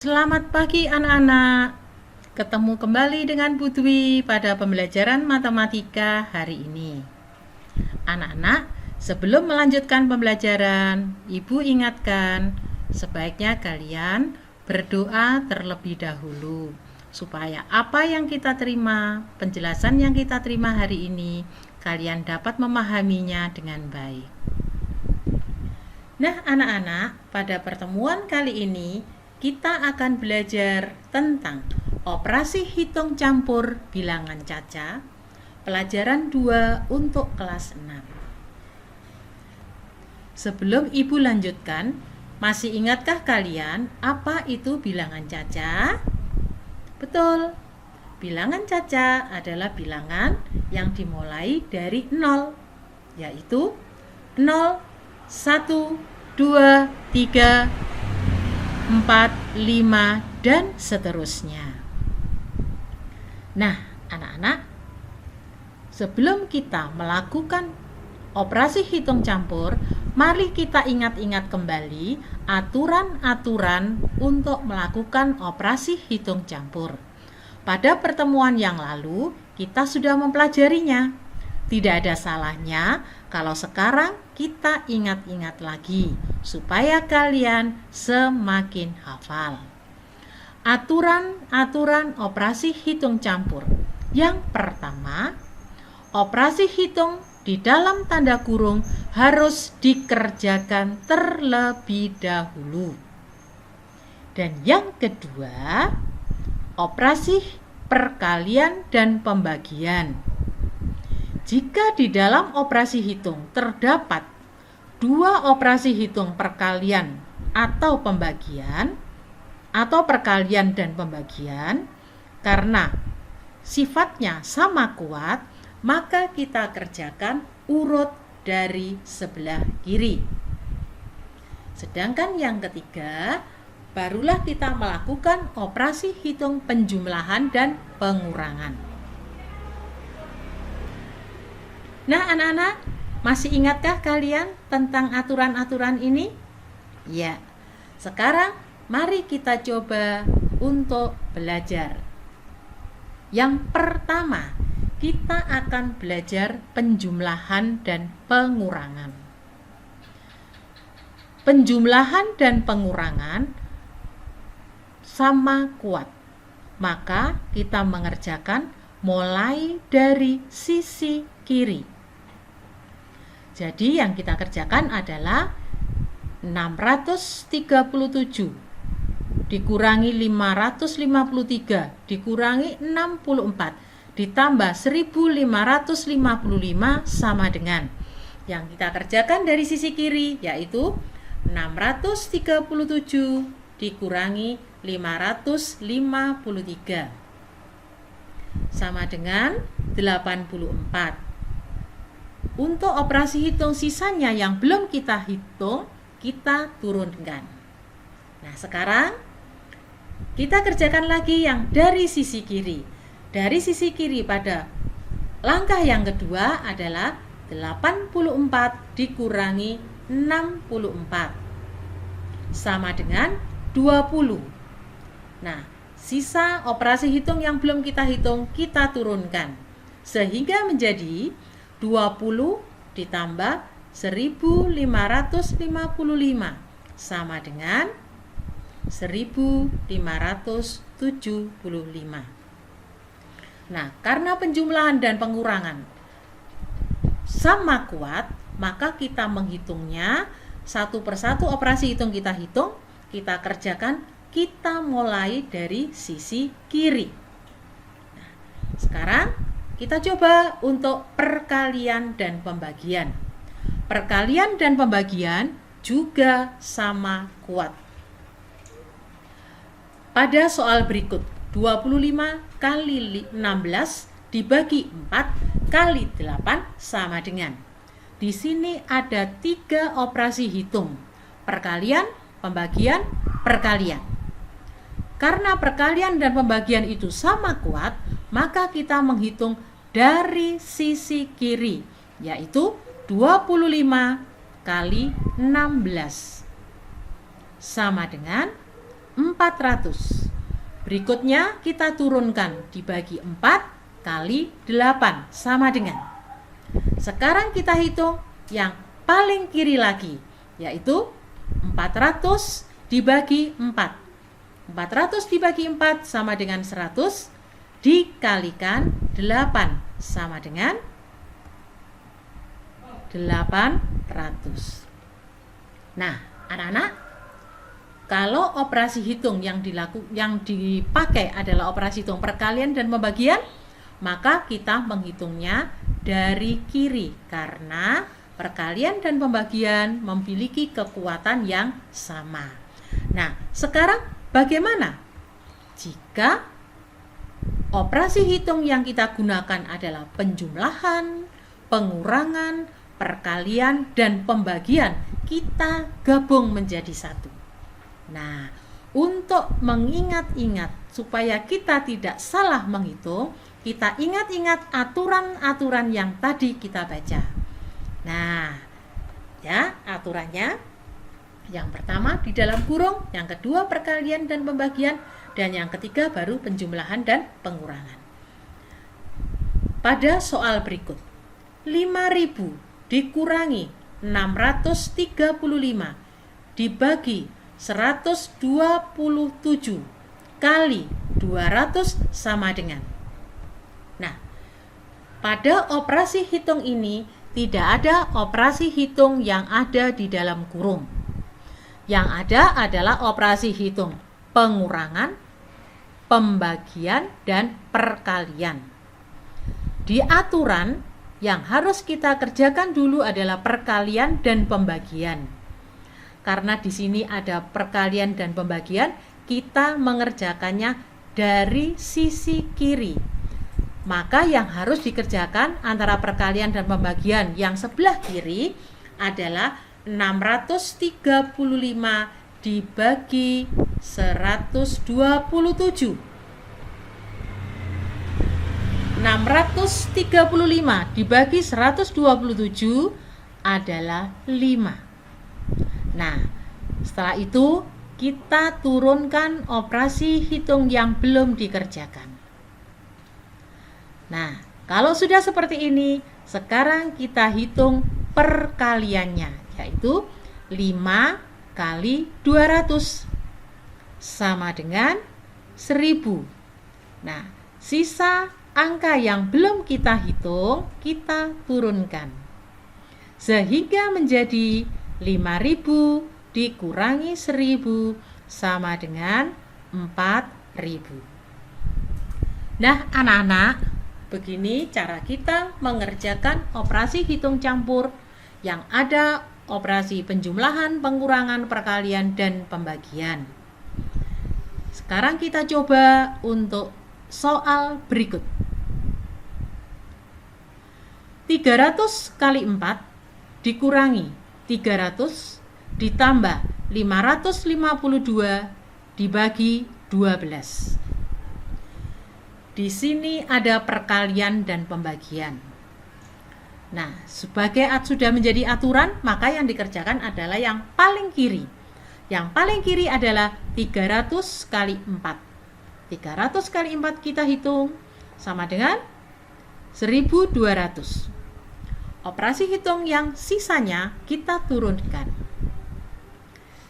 Selamat pagi anak-anak. Ketemu kembali dengan Bu Dwi pada pembelajaran matematika hari ini. Anak-anak, sebelum melanjutkan pembelajaran, Ibu ingatkan sebaiknya kalian berdoa terlebih dahulu supaya apa yang kita terima, penjelasan yang kita terima hari ini, kalian dapat memahaminya dengan baik. Nah, anak-anak, pada pertemuan kali ini kita akan belajar tentang operasi hitung campur bilangan caca, pelajaran 2 untuk kelas 6. Sebelum Ibu lanjutkan, masih ingatkah kalian apa itu bilangan caca? Betul, bilangan caca adalah bilangan yang dimulai dari 0, yaitu 0, 1, 2, 3, 4, 5, dan seterusnya. Nah, anak-anak, sebelum kita melakukan operasi hitung campur, mari kita ingat-ingat kembali aturan-aturan untuk melakukan operasi hitung campur. Pada pertemuan yang lalu, kita sudah mempelajarinya. Tidak ada salahnya kalau sekarang kita ingat-ingat lagi supaya kalian semakin hafal. Aturan-aturan operasi hitung campur. Yang pertama, operasi hitung di dalam tanda kurung harus dikerjakan terlebih dahulu. Dan yang kedua, operasi perkalian dan pembagian. Jika di dalam operasi hitung terdapat dua operasi hitung perkalian atau pembagian, atau perkalian dan pembagian, karena sifatnya sama kuat, maka kita kerjakan urut dari sebelah kiri. Sedangkan yang ketiga, barulah kita melakukan operasi hitung penjumlahan dan pengurangan. Nah, anak-anak, masih ingatkah kalian tentang aturan-aturan ini? Ya, sekarang mari kita coba untuk belajar. Yang pertama, kita akan belajar penjumlahan dan pengurangan. Penjumlahan dan pengurangan sama kuat, maka kita mengerjakan mulai dari sisi kiri. Jadi yang kita kerjakan adalah 637 dikurangi 553 dikurangi 64 ditambah 1555 sama dengan yang kita kerjakan dari sisi kiri, yaitu 637 dikurangi 553 sama dengan 84. Untuk operasi hitung sisanya yang belum kita hitung, kita turunkan. Nah, sekarang kita kerjakan lagi yang dari sisi kiri. Dari sisi kiri pada langkah yang kedua adalah 84 dikurangi 64 sama dengan 20. Nah, sisa operasi hitung yang belum kita hitung, kita turunkan. Sehingga menjadi 20 ditambah 1555 sama dengan 1575. Nah, karena penjumlahan dan pengurangan sama kuat, maka kita menghitungnya satu persatu operasi hitung kita hitung, kita kerjakan, kita mulai dari sisi kiri. Nah, sekarang kita coba untuk perkalian dan pembagian. Perkalian dan pembagian juga sama kuat. Pada soal berikut, 25 kali 16 dibagi 4 kali 8 sama dengan. Di sini ada 3 operasi hitung. Perkalian, pembagian, perkalian. Karena perkalian dan pembagian itu sama kuat, maka kita menghitung dari sisi kiri, yaitu 25 kali 16 sama dengan 400. Berikutnya kita turunkan, dibagi 4 kali 8 sama dengan. Sekarang kita hitung yang paling kiri lagi, yaitu 400 dibagi 4. 400 dibagi 4 sama dengan 100 dikalikan 8 sama dengan 800. Nah, anak-anak, kalau operasi hitung yang dipakai adalah operasi hitung perkalian dan pembagian, maka kita menghitungnya dari kiri karena perkalian dan pembagian memiliki kekuatan yang sama. Nah, sekarang bagaimana jika operasi hitung yang kita gunakan adalah penjumlahan, pengurangan, perkalian, dan pembagian? Kita gabung menjadi satu. Nah, untuk mengingat-ingat supaya kita tidak salah menghitung, kita ingat-ingat aturan-aturan yang tadi kita baca. Nah, ya, aturannya yang pertama di dalam kurung, yang kedua perkalian dan pembagian, dan yang ketiga baru penjumlahan dan pengurangan. Pada soal berikut, 5.000 dikurangi 635 dibagi 127 kali 200 sama dengan. Nah, pada operasi hitung ini tidak ada operasi hitung yang ada di dalam kurung. Yang ada adalah operasi hitung pengurangan, pembagian, dan perkalian. Di aturan yang harus kita kerjakan dulu adalah perkalian dan pembagian. Karena di sini ada perkalian dan pembagian, kita mengerjakannya dari sisi kiri. Maka yang harus dikerjakan antara perkalian dan pembagian yang sebelah kiri adalah 635 dibagi 127. 635 dibagi 127 adalah 5. Nah, setelah itu kita turunkan operasi hitung yang belum dikerjakan. Nah, kalau sudah seperti ini, sekarang kita hitung perkaliannya, yaitu 5 kali 200 sama dengan 1000. Nah, sisa angka yang belum kita hitung, kita turunkan. Sehingga menjadi 5.000 dikurangi 1.000 sama dengan 4.000. Nah, anak-anak, begini cara kita mengerjakan operasi hitung campur yang ada operasi penjumlahan, pengurangan, perkalian, dan pembagian. Sekarang kita coba untuk soal berikut. 300 kali 4 dikurangi 300 ditambah 552 dibagi 12. Di sini ada perkalian dan pembagian. Nah, sebagai sudah menjadi aturan, maka yang dikerjakan adalah yang paling kiri. Yang paling kiri adalah 300 kali 4. 300 kali 4 kita hitung sama dengan 1.200. Operasi hitung yang sisanya kita turunkan.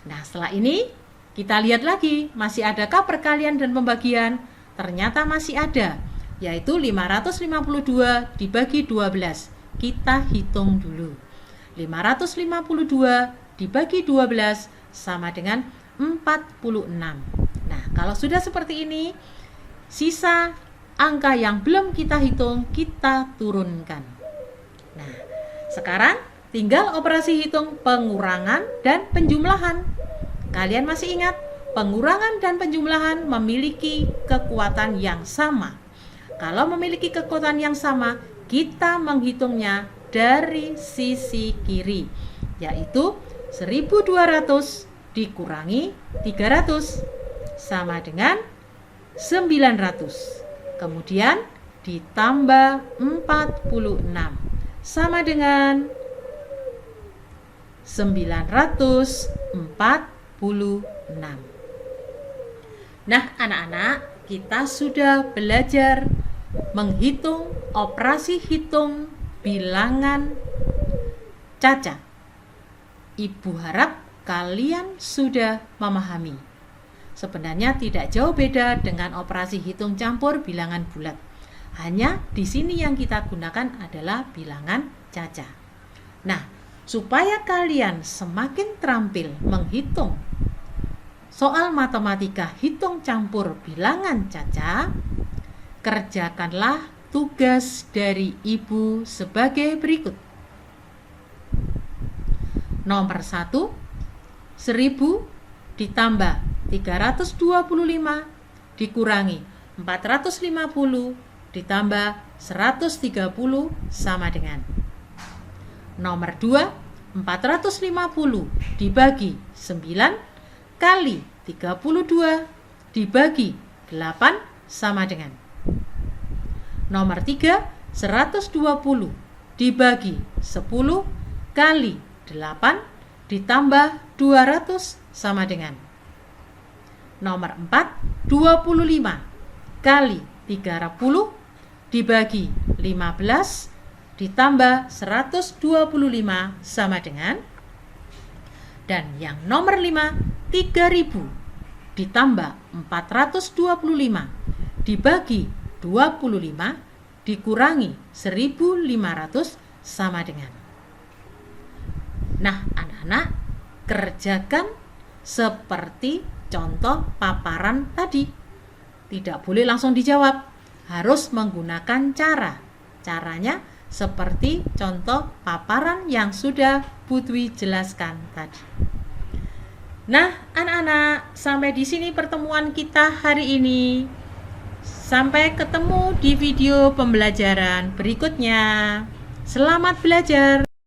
Nah, setelah ini kita lihat lagi, masih adakah perkalian dan pembagian? Ternyata masih ada, yaitu 552 dibagi 12. Kita hitung dulu. 552 dibagi 12 sama dengan 46. Nah, kalau sudah seperti ini, sisa angka yang belum kita hitung, kita turunkan. Nah, sekarang tinggal operasi hitung pengurangan dan penjumlahan. Kalian masih ingat, pengurangan dan penjumlahan memiliki kekuatan yang sama. Kalau memiliki kekuatan yang sama, kita menghitungnya dari sisi kiri, yaitu 1.200 dikurangi 300 sama dengan 900. Kemudian ditambah 46 sama dengan 946. Nah, anak-anak, kita sudah belajar menghitung operasi hitung bilangan caca. Ibu harap kalian sudah memahami. Sebenarnya tidak jauh beda dengan operasi hitung campur bilangan bulat. Hanya di sini yang kita gunakan adalah bilangan caca. Nah, supaya kalian semakin terampil menghitung soal matematika hitung campur bilangan caca, kerjakanlah tugas dari ibu sebagai berikut. Nomor 1, 1000 ditambah 325 dikurangi 450 ditambah 130 sama dengan. Nomor 2, 450 dibagi 9 kali 32 dibagi 8 sama dengan. Nomor 3, 120 dibagi 10 kali 8 ditambah 200 sama dengan. Nomor 4, 25 kali 30 dibagi 15 ditambah 125 sama dengan. Dan yang nomor 5, 3000 ditambah 425 dibagi 25 dikurangi 1500 sama dengan. Nah, anak-anak, kerjakan seperti contoh paparan tadi. Tidak boleh langsung dijawab, harus menggunakan cara. Caranya seperti contoh paparan yang sudah Bu Dwi jelaskan tadi. Nah, anak-anak, sampai di sini pertemuan kita hari ini. Sampai ketemu di video pembelajaran berikutnya. Selamat belajar.